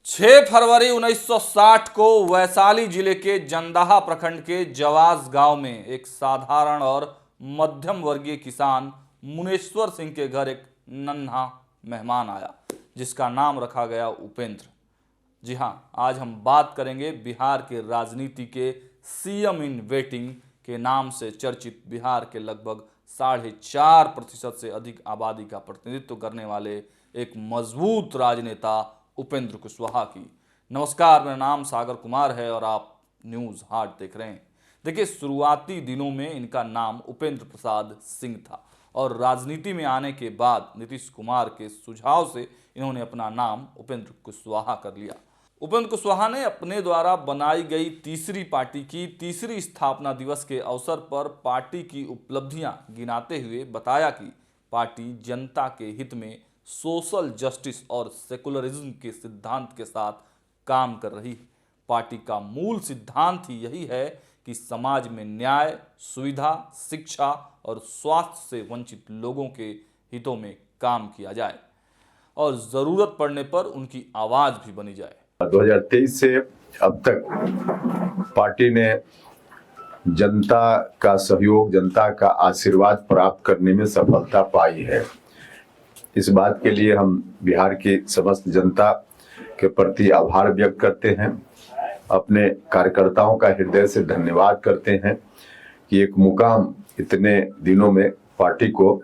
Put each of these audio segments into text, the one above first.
6 फरवरी 1960 को वैशाली जिले के जंदाहा प्रखंड के जवास गांव में एक साधारण और मध्यम वर्गीय किसान मुनेश्वर सिंह के घर एक नन्हा मेहमान आया, जिसका नाम रखा गया उपेंद्र। जी हां, आज हम बात करेंगे बिहार के राजनीति के सीएम इन वेटिंग के नाम से चर्चित बिहार के लगभग 4.5% से अधिक आबादी का प्रतिनिधित्व करने वाले एक मजबूत राजनेता उपेंद्र कुशवाहा की। नमस्कार, मेरा नाम सागर कुमार है और आप न्यूज़ हाट देख रहे हैं। देखिए, शुरुआती दिनों में इनका नाम उपेंद्र प्रसाद सिंह था और राजनीति में आने के बाद नीतीश कुमार के सुझाव से इन्होंने अपना नाम उपेंद्र कुशवाहा कर लिया। उपेंद्र कुशवाहा ने अपने द्वारा बनाई गई तीसरी पार्टी की तीसरी स्थापना दिवस के अवसर पर पार्टी की उपलब्धियां गिनाते हुए बताया कि पार्टी जनता के हित में सोशल जस्टिस और सेकुलरिज्म के सिद्धांत के साथ काम कर रही है। पार्टी का मूल सिद्धांत ही यही है कि समाज में न्याय, सुविधा, शिक्षा और स्वास्थ्य से वंचित लोगों के हितों में काम किया जाए और जरूरत पड़ने पर उनकी आवाज भी बनी जाए। 2023 से अब तक पार्टी ने जनता का सहयोग, जनता का आशीर्वाद प्राप्त करने में सफलता पाई है। इस बात के लिए हम बिहार की समस्त जनता के प्रति आभार व्यक्त करते हैं, अपने कार्यकर्ताओं का हृदय से धन्यवाद करते हैं कि एक मुकाम इतने दिनों में पार्टी को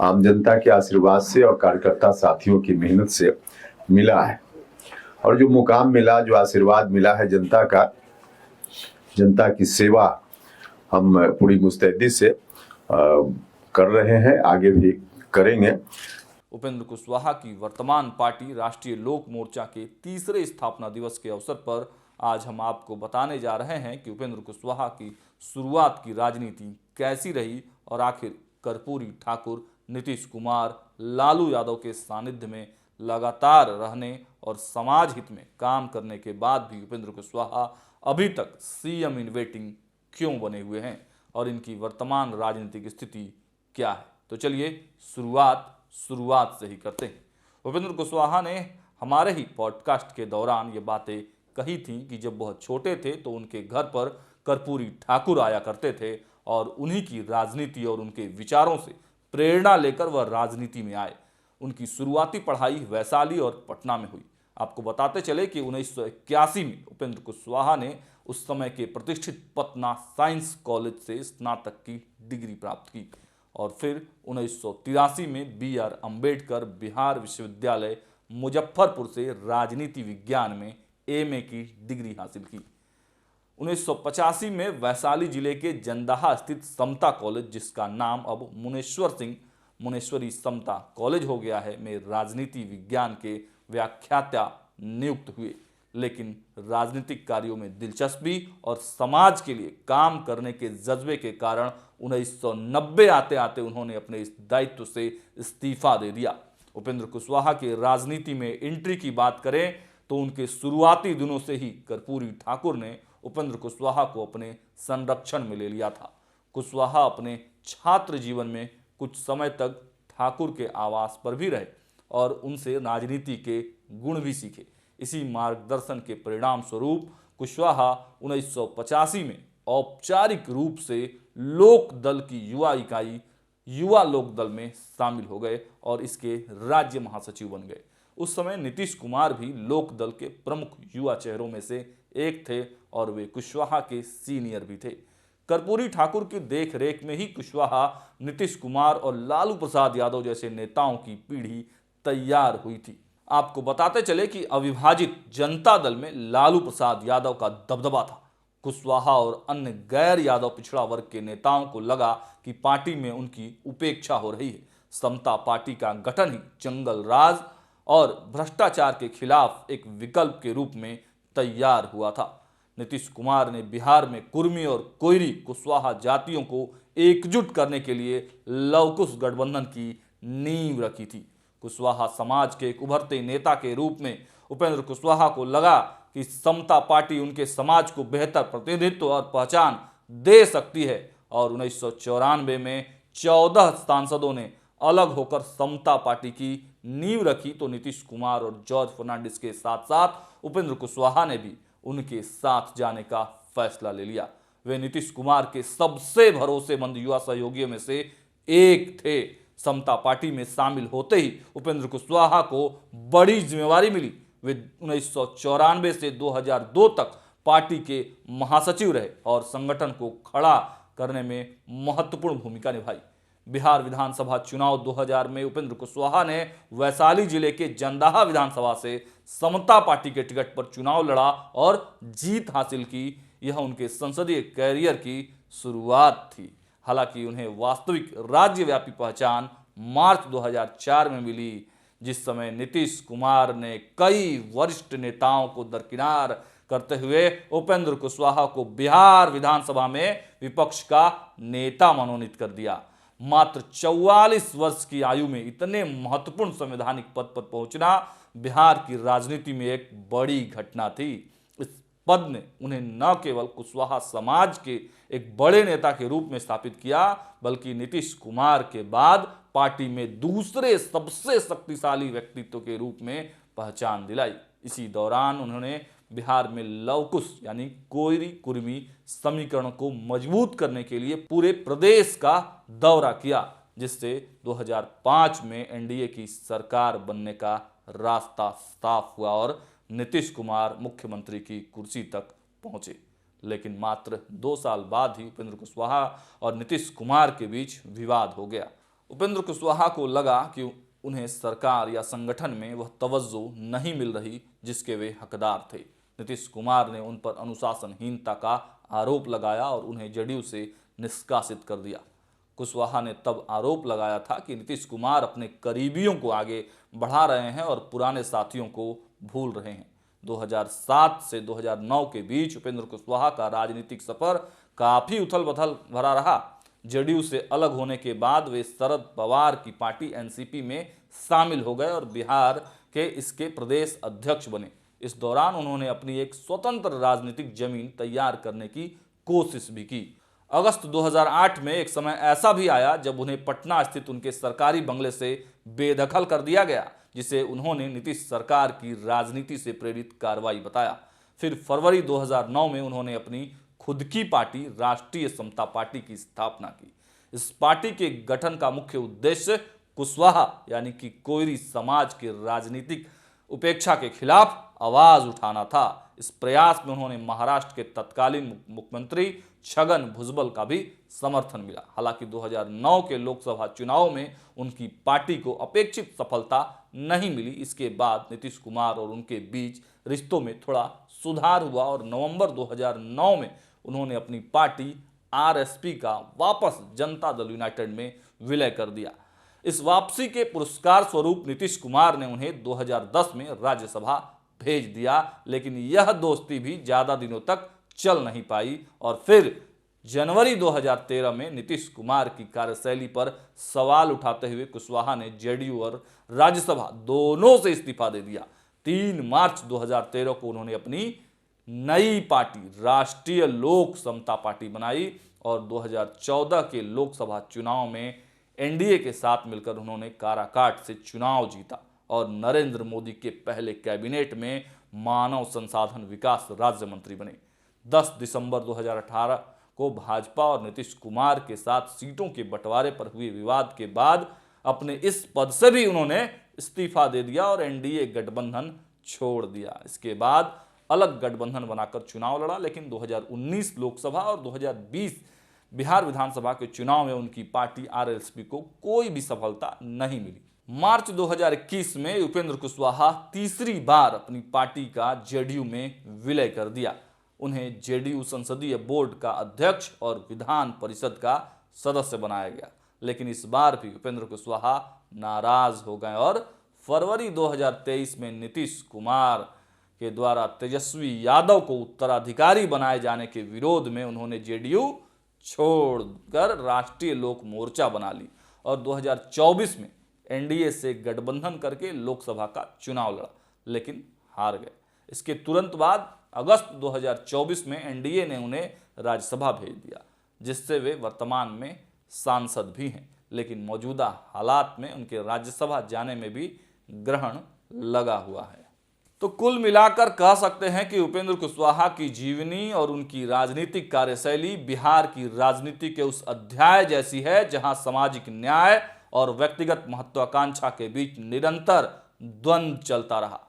आम जनता के आशीर्वाद से और कार्यकर्ता साथियों की मेहनत से मिला है। और जो मुकाम मिला, जो आशीर्वाद मिला है जनता का, जनता की सेवा हम पूरी मुस्तैदी से कर रहे हैं, आगे भी करेंगे। उपेंद्र कुशवाहा की वर्तमान पार्टी राष्ट्रीय लोक मोर्चा के तीसरे स्थापना दिवस के अवसर पर आज हम आपको बताने जा रहे हैं कि उपेंद्र कुशवाहा की शुरुआत की राजनीति कैसी रही और आखिर कर्पूरी ठाकुर, नीतीश कुमार, लालू यादव के सानिध्य में लगातार रहने और समाज हित में काम करने के बाद भी उपेंद्र कुशवाहा अभी तक सीएम इन वेटिंग क्यों बने हुए हैं और इनकी वर्तमान राजनीतिक स्थिति क्या है। तो चलिए शुरुआत से ही करते हैं। उपेंद्र कुशवाहा ने हमारे ही पॉडकास्ट के दौरान ये बातें कही थी कि जब वह छोटे थे तो उनके घर पर कर्पूरी ठाकुर आया करते थे और उन्हीं की राजनीति और उनके विचारों से प्रेरणा लेकर वह राजनीति में आए। उनकी शुरुआती पढ़ाई वैशाली और पटना में हुई। आपको बताते चले कि 1981 में उपेंद्र कुशवाहा ने उस समय के प्रतिष्ठित पटना साइंस कॉलेज से स्नातक की डिग्री प्राप्त की और फिर 1983 में बी.आर. अम्बेडकर बिहार विश्वविद्यालय मुजफ्फरपुर से राजनीति विज्ञान में एमए की डिग्री हासिल की। 1985 में वैशाली जिले के जंदाहा स्थित समता कॉलेज, जिसका नाम अब मुनेश्वरी समता कॉलेज हो गया है, में राजनीति विज्ञान के व्याख्याता नियुक्त हुए। लेकिन राजनीतिक कार्यों में दिलचस्पी और समाज के लिए काम करने के जज्बे के कारण 1990 आते आते उन्होंने अपने इस दायित्व से इस्तीफा दे दिया। उपेंद्र कुशवाहा के राजनीति में एंट्री की बात करें तो उनके शुरुआती दिनों से ही कर्पूरी ठाकुर ने उपेंद्र कुशवाहा को अपने संरक्षण में ले लिया था। कुशवाहा अपने छात्र जीवन में कुछ समय तक ठाकुर के आवास पर भी रहे और उनसे राजनीति के गुण भी सीखे। इसी मार्गदर्शन के परिणाम स्वरूप कुशवाहा 1985 में औपचारिक रूप से लोक दल की युवा इकाई युवा लोक दल में शामिल हो गए और इसके राज्य महासचिव बन गए। उस समय नीतीश कुमार भी लोक दल के प्रमुख युवा चेहरों में से एक थे और वे कुशवाहा के सीनियर भी थे। कर्पूरी ठाकुर की देखरेख में ही कुशवाहा, नीतीश कुमार और लालू प्रसाद यादव जैसे नेताओं की पीढ़ी तैयार हुई थी। आपको बताते चले कि अविभाजित जनता दल में लालू प्रसाद यादव का दबदबा था। कुशवाहा और अन्य गैर यादव पिछड़ा वर्ग के नेताओं को लगा कि पार्टी में उनकी उपेक्षा हो रही है। समता पार्टी का गठन ही जंगल राज और भ्रष्टाचार के खिलाफ एक विकल्प के रूप में तैयार हुआ था। नीतीश कुमार ने बिहार में कुर्मी और कोयरी कुशवाहा जातियों को एकजुट करने के लिए लवकुश गठबंधन की नींव रखी थी। कुशवाहा समाज के एक उभरते नेता के रूप में उपेंद्र कुशवाहा को लगा कि समता पार्टी उनके समाज को बेहतर प्रतिनिधित्व और पहचान दे सकती है और 1994 में 14 सांसदों ने अलग होकर समता पार्टी की नींव रखी तो नीतीश कुमार और जॉर्ज फर्नांडिस के साथ साथ उपेंद्र कुशवाहा ने भी उनके साथ जाने का फैसला ले लिया। वे नीतीश कुमार के सबसे भरोसेमंद युवा सहयोगियों में से एक थे। समता पार्टी में शामिल होते ही उपेंद्र कुशवाहा को बड़ी जिम्मेवारी मिली। वे 1994 से 2002 तक पार्टी के महासचिव रहे और संगठन को खड़ा करने में महत्वपूर्ण भूमिका निभाई। बिहार विधानसभा चुनाव 2000 में उपेंद्र कुशवाहा ने वैशाली जिले के जंदाहा विधानसभा से समता पार्टी के टिकट पर चुनाव लड़ा और जीत हासिल की। यह उनके संसदीय कैरियर की शुरुआत थी। हालांकि उन्हें वास्तविक राज्यव्यापी पहचान मार्च 2004 में मिली, जिस समय नीतीश कुमार ने कई वरिष्ठ नेताओं को दरकिनार करते हुए उपेंद्र कुशवाहा को बिहार विधानसभा में विपक्ष का नेता मनोनीत कर दिया। मात्र 44 वर्ष की आयु में इतने महत्वपूर्ण संवैधानिक पद पर पहुंचना बिहार की राजनीति में एक बड़ी घटना थी। इस पद ने उन्हें न केवल कुशवाहा समाज के एक बड़े नेता के रूप में स्थापित किया, बल्कि नीतीश कुमार के बाद पार्टी में दूसरे सबसे शक्तिशाली व्यक्तित्व के रूप में पहचान दिलाई। इसी दौरान उन्होंने बिहार में लवकुश यानी कोयरी कुर्मी समीकरण को मजबूत करने के लिए पूरे प्रदेश का दौरा किया, जिससे 2005 में एनडीए की सरकार बनने का रास्ता साफ हुआ और नीतीश कुमार मुख्यमंत्री की कुर्सी तक पहुंचे। लेकिन मात्र 2 साल बाद ही उपेंद्र कुशवाहा और नीतीश कुमार के बीच विवाद हो गया। उपेंद्र कुशवाहा को लगा कि उन्हें सरकार या संगठन में वह तवज्जो नहीं मिल रही जिसके वे हकदार थे। नीतीश कुमार ने उन पर अनुशासनहीनता का आरोप लगाया और उन्हें जदयू से निष्कासित कर दिया। कुशवाहा ने तब आरोप लगाया था कि नीतीश कुमार अपने करीबियों को आगे बढ़ा रहे हैं और पुराने साथियों को भूल रहे हैं। 2007 से 2009 के बीच उपेंद्र कुशवाहा का राजनीतिक सफर काफी उथल-पुथल भरा रहा। जदयू से अलग होने के बाद वे शरद पवार की पार्टी एनसीपी में शामिल हो गए और बिहार के इसके प्रदेश अध्यक्ष बने। इस दौरान उन्होंने अपनी एक स्वतंत्र राजनीतिक जमीन तैयार करने की कोशिश भी की। अगस्त 2008 में एक समय ऐसा भी आया जब उन्हें पटना स्थित उनके सरकारी बंगले से बेदखल कर दिया गया, जिसे उन्होंने नीतीश सरकार की राजनीति से प्रेरित कार्रवाई बताया। फिर फरवरी 2009 में उन्होंने अपनी खुद की पार्टी राष्ट्रीय समता पार्टी की स्थापना की। इस पार्टी के गठन का मुख्य उद्देश्य कुशवाहा यानी कि कोयरी समाज के राजनीतिक उपेक्षा के खिलाफ आवाज उठाना था। इस प्रयास में उन्होंने महाराष्ट्र के तत्कालीन मुख्यमंत्री छगन भुजबल का भी समर्थन मिला। हालांकि 2009 के लोकसभा चुनाव में उनकी पार्टी को अपेक्षित सफलता नहीं मिली। इसके बाद नीतीश कुमार और उनके बीच रिश्तों में थोड़ा सुधार हुआ और नवंबर 2009 में उन्होंने अपनी पार्टी आरएसपी का वापस जनता दल यूनाइटेड में विलय कर दिया। इस वापसी के पुरस्कार स्वरूप नीतीश कुमार ने उन्हें 2010 में राज्यसभा भेज दिया, लेकिन यह दोस्ती भी ज्यादा दिनों तक चल नहीं पाई और फिर जनवरी 2013 में नीतीश कुमार की कार्यशैली पर सवाल उठाते हुए कुशवाहा ने जेडीयू और राज्यसभा दोनों से इस्तीफा दे दिया। 3 मार्च 2013 को उन्होंने अपनी नई पार्टी राष्ट्रीय लोक समता पार्टी बनाई और 2014 के लोकसभा चुनाव में एनडीए के साथ मिलकर उन्होंने काराकाट से चुनाव जीता और नरेंद्र मोदी के पहले कैबिनेट में मानव संसाधन विकास राज्य मंत्री बने। 10 दिसंबर 2018 को भाजपा और नीतीश कुमार के साथ सीटों के बंटवारे पर हुए विवाद के बाद अपने इस पद से भी उन्होंने इस्तीफा दे दिया और एनडीए गठबंधन छोड़ दिया। इसके बाद अलग गठबंधन बनाकर चुनाव लड़ा, लेकिन 2019 लोकसभा और 2020 बिहार विधानसभा के चुनाव में उनकी पार्टी आरएलएसपी को कोई भी सफलता नहीं मिली। मार्च 2021 में उपेंद्र कुशवाहा तीसरी बार अपनी पार्टी का जेडीयू में विलय कर दिया। उन्हें जेडीयू संसदीय बोर्ड का अध्यक्ष और विधान परिषद का सदस्य बनाया गया, लेकिन इस बार भी उपेंद्र कुशवाहा नाराज हो गए और फरवरी 2023 में नीतीश कुमार के द्वारा तेजस्वी यादव को उत्तराधिकारी बनाए जाने के विरोध में उन्होंने जेडीयू छोड़कर राष्ट्रीय लोक मोर्चा बना ली और 2024 में एनडीए से गठबंधन करके लोकसभा का चुनाव लड़ा, लेकिन हार गए। इसके तुरंत बाद अगस्त 2024 में एनडीए ने उन्हें राज्यसभा भेज दिया, जिससे वे वर्तमान में सांसद भी हैं। लेकिन मौजूदा हालात में उनके राज्यसभा जाने में भी ग्रहण लगा हुआ है। तो कुल मिलाकर कह सकते हैं कि उपेंद्र कुशवाहा की जीवनी और उनकी राजनीतिक कार्यशैली बिहार की राजनीति के उस अध्याय जैसी है जहां सामाजिक न्याय और व्यक्तिगत महत्वाकांक्षा के बीच निरंतर द्वंद्व चलता रहा।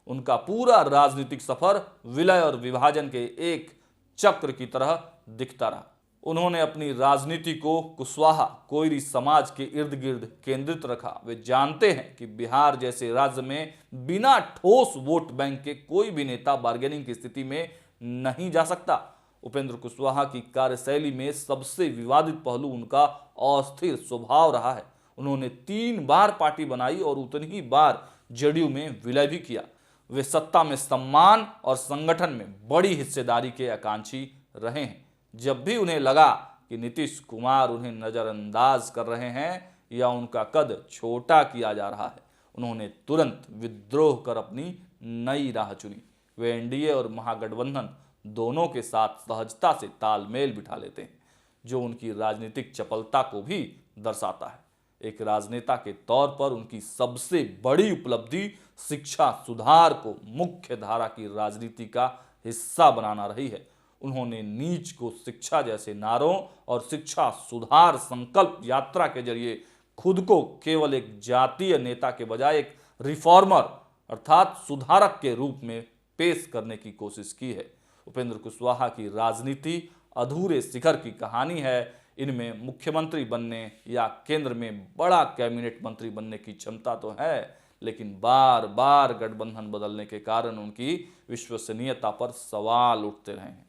उनका पूरा राजनीतिक सफर विलय और विभाजन के एक चक्र की तरह दिखता रहा। उन्होंने अपनी राजनीति को कुशवाहा कोयरी समाज के इर्द गिर्द केंद्रित रखा। वे जानते हैं कि बिहार जैसे राज्य में बिना ठोस वोट बैंक के कोई भी नेता बार्गेनिंग की स्थिति में नहीं जा सकता। उपेंद्र कुशवाहा की कार्यशैली में सबसे विवादित पहलू उनका अस्थिर स्वभाव रहा है। उन्होंने 3 बार पार्टी बनाई और उतनी ही बार जेडीयू में विलय भी किया। वे सत्ता में सम्मान और संगठन में बड़ी हिस्सेदारी के आकांक्षी रहे हैं। जब भी उन्हें लगा कि नीतीश कुमार उन्हें नजरअंदाज कर रहे हैं या उनका कद छोटा किया जा रहा है, उन्होंने तुरंत विद्रोह कर अपनी नई राह चुनी। वे एनडीए और महागठबंधन दोनों के साथ सहजता से तालमेल बिठा लेते हैं, जो उनकी राजनीतिक चपलता को भी दर्शाता है। एक राजनेता के तौर पर उनकी सबसे बड़ी उपलब्धि शिक्षा सुधार को मुख्य धारा की राजनीति का हिस्सा बनाना रही है। उन्होंने नीच को शिक्षा जैसे नारों और शिक्षा सुधार संकल्प यात्रा के जरिए खुद को केवल एक जातीय नेता के बजाय एक रिफॉर्मर अर्थात सुधारक के रूप में पेश करने की कोशिश की है। उपेंद्र कुशवाहा की राजनीति अधूरे शिखर की कहानी है। इनमें मुख्यमंत्री बनने या केंद्र में बड़ा कैबिनेट मंत्री बनने की क्षमता तो है, लेकिन बार बार गठबंधन बदलने के कारण उनकी विश्वसनीयता पर सवाल उठते रहे हैं।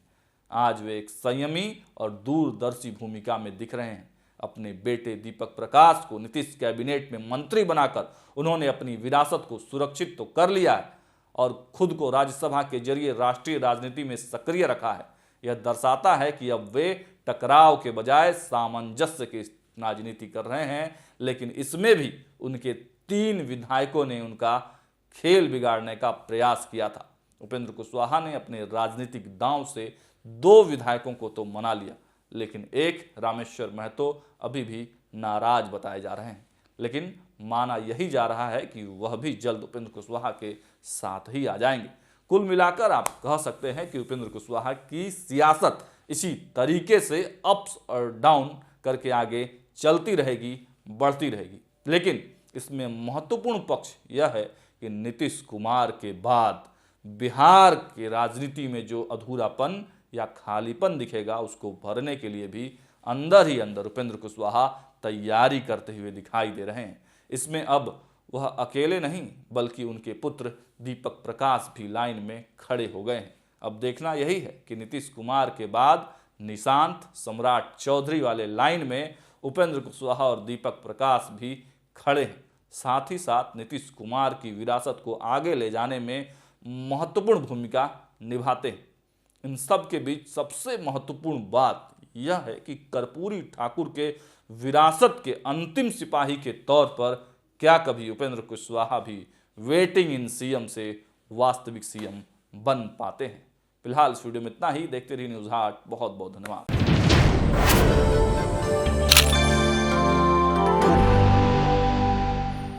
आज वे एक संयमी और दूरदर्शी भूमिका में दिख रहे हैं। अपने बेटे दीपक प्रकाश को नीतीश कैबिनेट में मंत्री बनाकर उन्होंने अपनी विरासत को सुरक्षित तो कर लिया है और खुद को राज्यसभा के जरिए राष्ट्रीय राजनीति में सक्रिय रखा है। यह दर्शाता है कि अब वे टकराव के बजाय सामंजस्य की राजनीति कर रहे हैं, लेकिन इसमें भी उनके 3 विधायकों ने उनका खेल बिगाड़ने का प्रयास किया था। उपेंद्र कुशवाहा ने अपने राजनीतिक दांव से 2 विधायकों को तो मना लिया, लेकिन एक रामेश्वर महतो अभी भी नाराज बताए जा रहे हैं। लेकिन माना यही जा रहा है कि वह भी जल्द उपेंद्र कुशवाहा के साथ ही आ जाएंगे। कुल मिलाकर आप कह सकते हैं कि उपेंद्र कुशवाहा की सियासत इसी तरीके से अप्स और डाउन करके आगे चलती रहेगी, बढ़ती रहेगी। लेकिन इसमें महत्वपूर्ण पक्ष यह है कि नीतीश कुमार के बाद बिहार की राजनीति में जो अधूरापन या खालीपन दिखेगा, उसको भरने के लिए भी अंदर ही अंदर उपेंद्र कुशवाहा तैयारी करते हुए दिखाई दे रहे हैं। इसमें अब वह अकेले नहीं बल्कि उनके पुत्र दीपक प्रकाश भी लाइन में खड़े हो गए हैं। अब देखना यही है कि नीतीश कुमार के बाद निशांत, सम्राट चौधरी वाले लाइन में उपेंद्र कुशवाहा और दीपक प्रकाश भी खड़े हैं। साथ ही साथ नीतीश कुमार की विरासत को आगे ले जाने में महत्वपूर्ण भूमिका निभाते हैं। इन सब के बीच सबसे महत्वपूर्ण बात यह है कि कर्पूरी ठाकुर के विरासत के अंतिम सिपाही के तौर पर क्या कभी उपेंद्र कुशवाहा भी वेटिंग इन सीएम से वास्तविक सीएम बन पाते हैं? फिलहाल इस वीडियो में इतना ही। देखते रहिए न्यूज़ हाट। बहुत बहुत धन्यवाद।